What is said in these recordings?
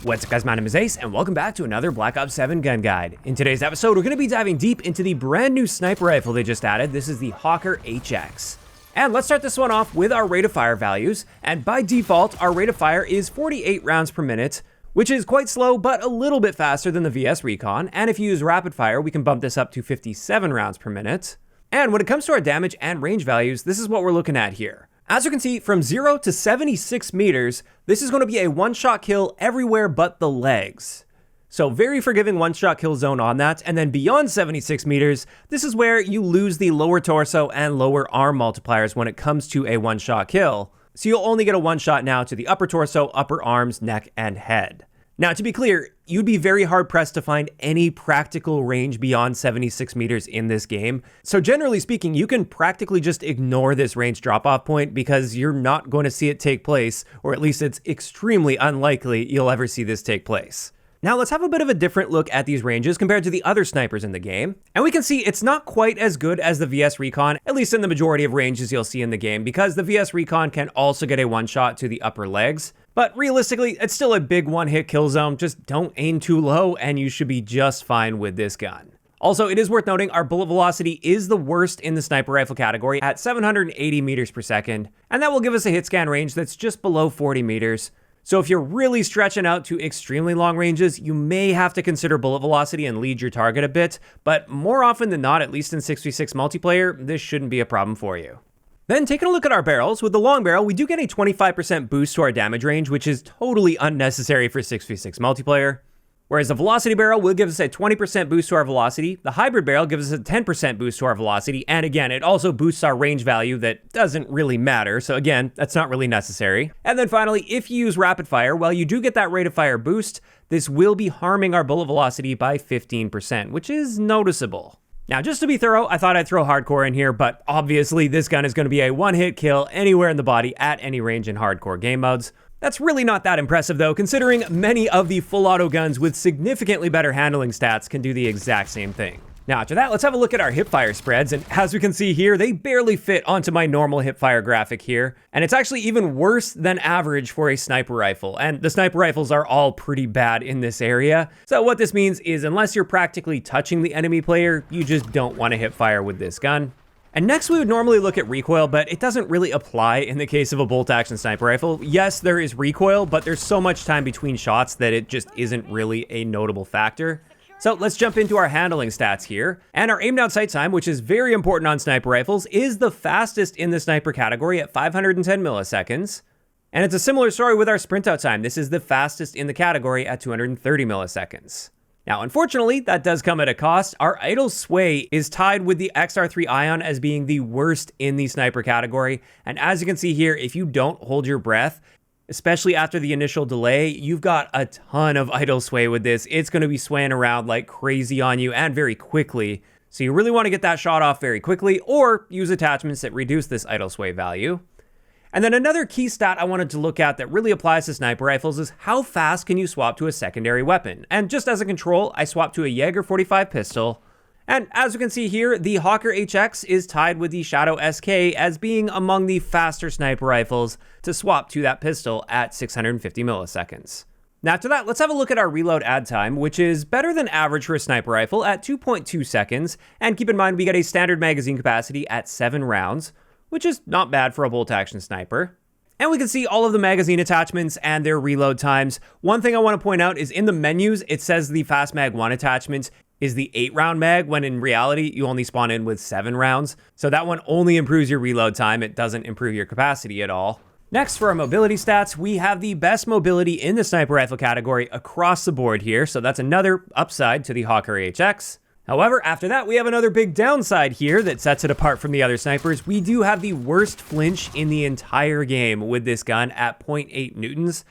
What's up guys, my name is Ace, and welcome back to another Black Ops 7 gun guide. In today's episode, we're going to be diving deep into the brand new sniper rifle they just added. This is the Hawker HX. And let's start this one off with our rate of fire values. And by default, our rate of fire is 48 rounds per minute, which is quite slow, but a little bit faster than the VS Recon. And if you use rapid fire, we can bump this up to 57 rounds per minute. And when it comes to our damage and range values, this is what we're looking at here. As you can see, from 0 to 76 meters, this is going to be a one-shot kill everywhere but the legs. So very forgiving one-shot kill zone on that. And then beyond 76 meters, this is where you lose the lower torso and lower arm multipliers when it comes to a one-shot kill. So you'll only get a one-shot now to the upper torso, upper arms, neck, and head. Now, to be clear, you'd be very hard-pressed to find any practical range beyond 76 meters in this game. So generally speaking, you can practically just ignore this range drop-off point because you're not going to see it take place, or at least it's extremely unlikely you'll ever see this take place. Now let's have a bit of a different look at these ranges compared to the other snipers in the game. And we can see it's not quite as good as the VS Recon, at least in the majority of ranges you'll see in the game, because the VS Recon can also get a one-shot to the upper legs. But realistically, it's still a big one-hit kill zone. Just don't aim too low and you should be just fine with this gun. Also, it is worth noting our bullet velocity is the worst in the sniper rifle category at 780 meters per second, and that will give us a hit scan range that's just below 40 meters. So if you're really stretching out to extremely long ranges, you may have to consider bullet velocity and lead your target a bit, but more often than not, at least in 6v6 multiplayer, this shouldn't be a problem for you. Then taking a look at our barrels, with the long barrel, we do get a 25% boost to our damage range, which is totally unnecessary for 6v6 multiplayer. Whereas the velocity barrel will give us a 20% boost to our velocity, the hybrid barrel gives us a 10% boost to our velocity, and again, it also boosts our range value that doesn't really matter, so again, that's not really necessary. And then finally, if you use rapid fire, while you do get that rate of fire boost, this will be harming our bullet velocity by 15%, which is noticeable. Now, just to be thorough, I thought I'd throw hardcore in here, but obviously this gun is going to be a one-hit kill anywhere in the body at any range in hardcore game modes. That's really not that impressive though, considering many of the full auto guns with significantly better handling stats can do the exact same thing. Now after that, let's have a look at our Hipfire spreads, and as we can see here, they barely fit onto my normal Hipfire graphic here, and it's actually even worse than average for a sniper rifle, and the sniper rifles are all pretty bad in this area. So what this means is unless you're practically touching the enemy player, you just don't want to Hipfire with this gun. And next we would normally look at recoil, but it doesn't really apply in the case of a bolt-action sniper rifle. Yes, there is recoil, but there's so much time between shots that it just isn't really a notable factor. So let's jump into our handling stats here. And our aim down sight time, which is very important on sniper rifles, is the fastest in the sniper category at 510 milliseconds. And it's a similar story with our sprint out time. This is the fastest in the category at 230 milliseconds. Now, unfortunately, that does come at a cost. Our idle sway is tied with the XR3 Ion as being the worst in the sniper category. And as you can see here, if you don't hold your breath, especially after the initial delay, you've got a ton of idle sway with this. It's going to be swaying around like crazy on you and very quickly. So you really want to get that shot off very quickly or use attachments that reduce this idle sway value. And then another key stat I wanted to look at that really applies to sniper rifles is how fast can you swap to a secondary weapon? And just as a control, I swapped to a Jaeger 45 pistol. And as you can see here, the Hawker HX is tied with the Shadow SK as being among the faster sniper rifles to swap to that pistol at 650 milliseconds. Now after that, let's have a look at our reload add time, which is better than average for a sniper rifle at 2.2 seconds. And keep in mind, we get a standard magazine capacity at 7 rounds. Which is not bad for a bolt-action sniper. And we can see all of the magazine attachments and their reload times. One thing I want to point out is in the menus, it says the Fast Mag 1 attachment is the 8-round mag, when in reality, you only spawn in with 7 rounds. So that one only improves your reload time. It doesn't improve your capacity at all. Next, for our mobility stats, we have the best mobility in the sniper rifle category across the board here. So that's another upside to the Hawker HX. However, after that, we have another big downside here that sets it apart from the other snipers. We do have the worst flinch in the entire game with this gun at 0.8 newtons.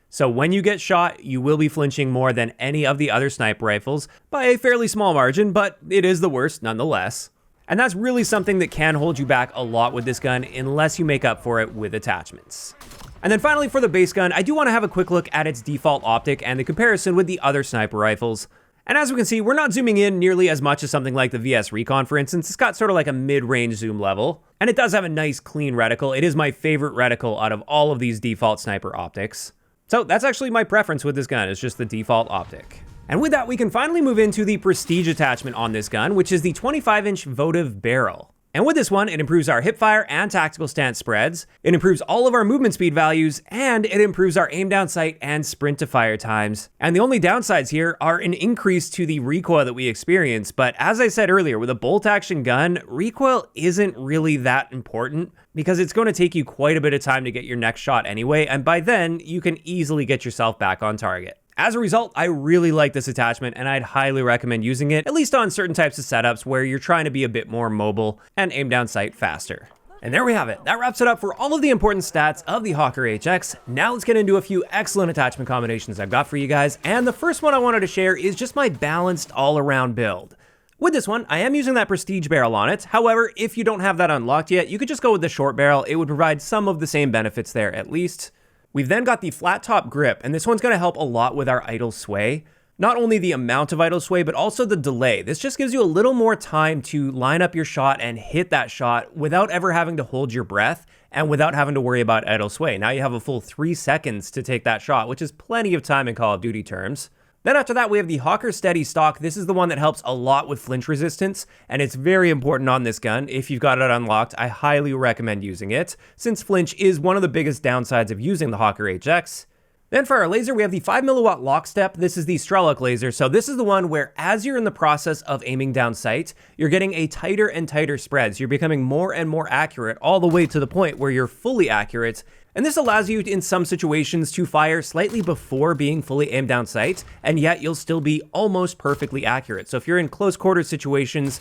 So when you get shot, you will be flinching more than any of the other sniper rifles by a fairly small margin, but it is the worst nonetheless. And that's really something that can hold you back a lot with this gun unless you make up for it with attachments. And then finally, for the base gun, I do want to have a quick look at its default optic and the comparison with the other sniper rifles. And as we can see, we're not zooming in nearly as much as something like the VS Recon, for instance. It's got sort of like a mid-range zoom level, and it does have a nice clean reticle. It is my favorite reticle out of all of these default sniper optics. So that's actually my preference with this gun, it's just the default optic. And with that, we can finally move into the prestige attachment on this gun, which is the 25-inch votive barrel. And with this one, it improves our hipfire and tactical stance spreads, it improves all of our movement speed values, and it improves our aim down sight and sprint to fire times. And the only downsides here are an increase to the recoil that we experience, but as I said earlier, with a bolt action gun, recoil isn't really that important because it's going to take you quite a bit of time to get your next shot anyway, and by then, you can easily get yourself back on target. As a result, I really like this attachment and I'd highly recommend using it, at least on certain types of setups where you're trying to be a bit more mobile and aim down sight faster. And there we have it. That wraps it up for all of the important stats of the Hawker HX. Now let's get into a few excellent attachment combinations I've got for you guys. And the first one I wanted to share is just my balanced all-around build. With this one, I am using that prestige barrel on it. However, if you don't have that unlocked yet, you could just go with the short barrel. It would provide some of the same benefits there at least. We've then got the flat top grip, and this one's going to help a lot with our idle sway. Not only the amount of idle sway, but also the delay. This just gives you a little more time to line up your shot and hit that shot without ever having to hold your breath and without having to worry about idle sway. Now you have a full 3 seconds to take that shot, which is plenty of time in Call of Duty terms. Then after that, we have the Hawker Steady Stock. This is the one that helps a lot with flinch resistance, and it's very important on this gun. If you've got it unlocked, I highly recommend using it, since flinch is one of the biggest downsides of using the Hawker HX. Then for our laser, we have the 5mW lockstep. This is the Strelok laser, so this is the one where as you're in the process of aiming down sight, you're getting a tighter and tighter spreads. You're becoming more and more accurate, all the way to the point where you're fully accurate. And this allows you in some situations to fire slightly before being fully aimed down sight, and yet you'll still be almost perfectly accurate. So if you're in close quarter situations,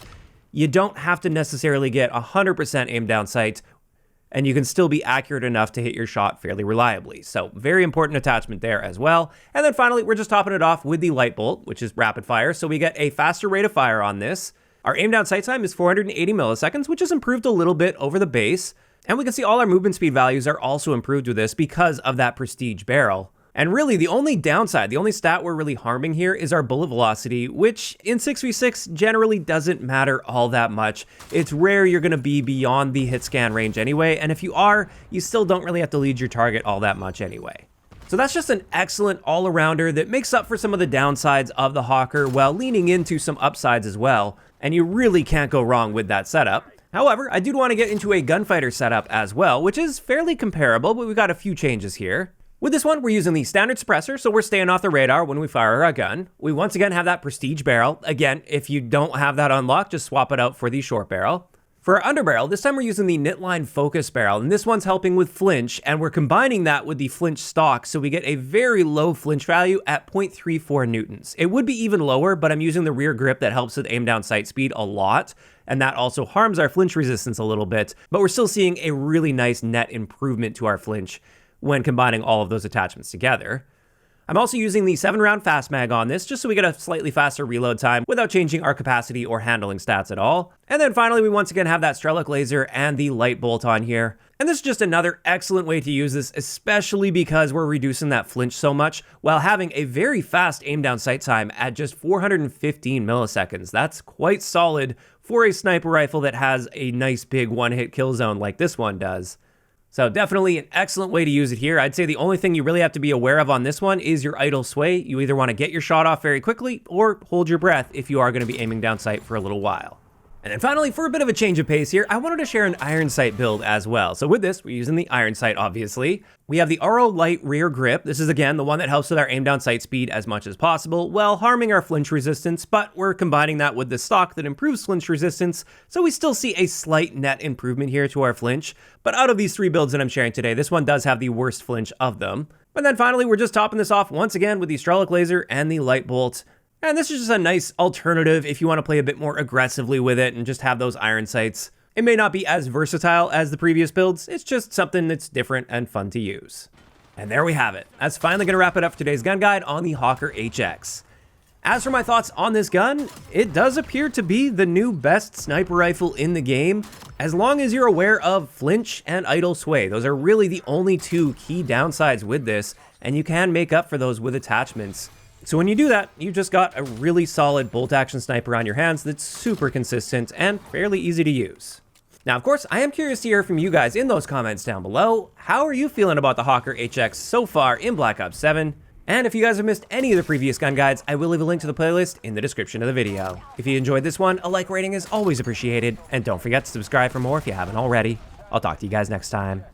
you don't have to necessarily get 100% aimed down sight, and you can still be accurate enough to hit your shot fairly reliably. So very important attachment there as well. And then finally, we're just topping it off with the light bolt, which is rapid fire. So we get a faster rate of fire on this. Our aim down sight time is 480 milliseconds, which is improved a little bit over the base. And we can see all our movement speed values are also improved with this because of that prestige barrel. And really the only downside, the only stat we're really harming here is our bullet velocity, which in 6v6 generally doesn't matter all that much. It's rare you're going to be beyond the hit scan range anyway, and if you are, you still don't really have to lead your target all that much anyway. So that's just an excellent all-arounder that makes up for some of the downsides of the Hawker while leaning into some upsides as well, and you really can't go wrong with that setup. However, I do want to get into a gunfighter setup as well, which is fairly comparable, but we've got a few changes here. With this one, we're using the standard suppressor, so we're staying off the radar when we fire our gun. We once again have that prestige barrel. Again, if you don't have that unlocked, just swap it out for the short barrel. For our underbarrel, this time we're using the Knitline Focus barrel, and this one's helping with flinch, and we're combining that with the flinch stock, so we get a very low flinch value at 0.34 newtons. It would be even lower, but I'm using the rear grip that helps with aim down sight speed a lot, and that also harms our flinch resistance a little bit, but we're still seeing a really nice net improvement to our flinch when combining all of those attachments together. I'm also using the 7-round fast mag on this, just so we get a slightly faster reload time without changing our capacity or handling stats at all. And then finally, we once again have that Strelok laser and the light bolt on here. And this is just another excellent way to use this, especially because we're reducing that flinch so much while having a very fast aim down sight time at just 415 milliseconds. That's quite solid for a sniper rifle that has a nice big one-hit kill zone like this one does. So definitely an excellent way to use it here. I'd say the only thing you really have to be aware of on this one is your idle sway. You either want to get your shot off very quickly or hold your breath if you are going to be aiming down sight for a little while. And then finally, for a bit of a change of pace here, I wanted to share an iron sight build as well. So with this, we're using the iron sight, obviously. We have the RO Light rear grip. This is, again, the one that helps with our aim down sight speed as much as possible while harming our flinch resistance, but we're combining that with the stock that improves flinch resistance, so we still see a slight net improvement here to our flinch. But out of these 3 builds that I'm sharing today, this one does have the worst flinch of them. And then finally, we're just topping this off once again with the Strelok laser and the light bolt. And this is just a nice alternative if you want to play a bit more aggressively with it and just have those iron sights. It may not be as versatile as the previous builds, it's just something that's different and fun to use. And there we have it. That's finally going to wrap it up for today's gun guide on the Hawker HX. As for my thoughts on this gun, it does appear to be the new best sniper rifle in the game, as long as you're aware of flinch and idle sway. Those are really the only 2 key downsides with this, and you can make up for those with attachments. So when you do that, you've just got a really solid bolt action sniper on your hands that's super consistent and fairly easy to use. Now, of course, I am curious to hear from you guys in those comments down below. How are you feeling about the Hawker HX so far in Black Ops 7? And if you guys have missed any of the previous gun guides, I will leave a link to the playlist in the description of the video. If you enjoyed this one, a like rating is always appreciated, and don't forget to subscribe for more if you haven't already. I'll talk to you guys next time.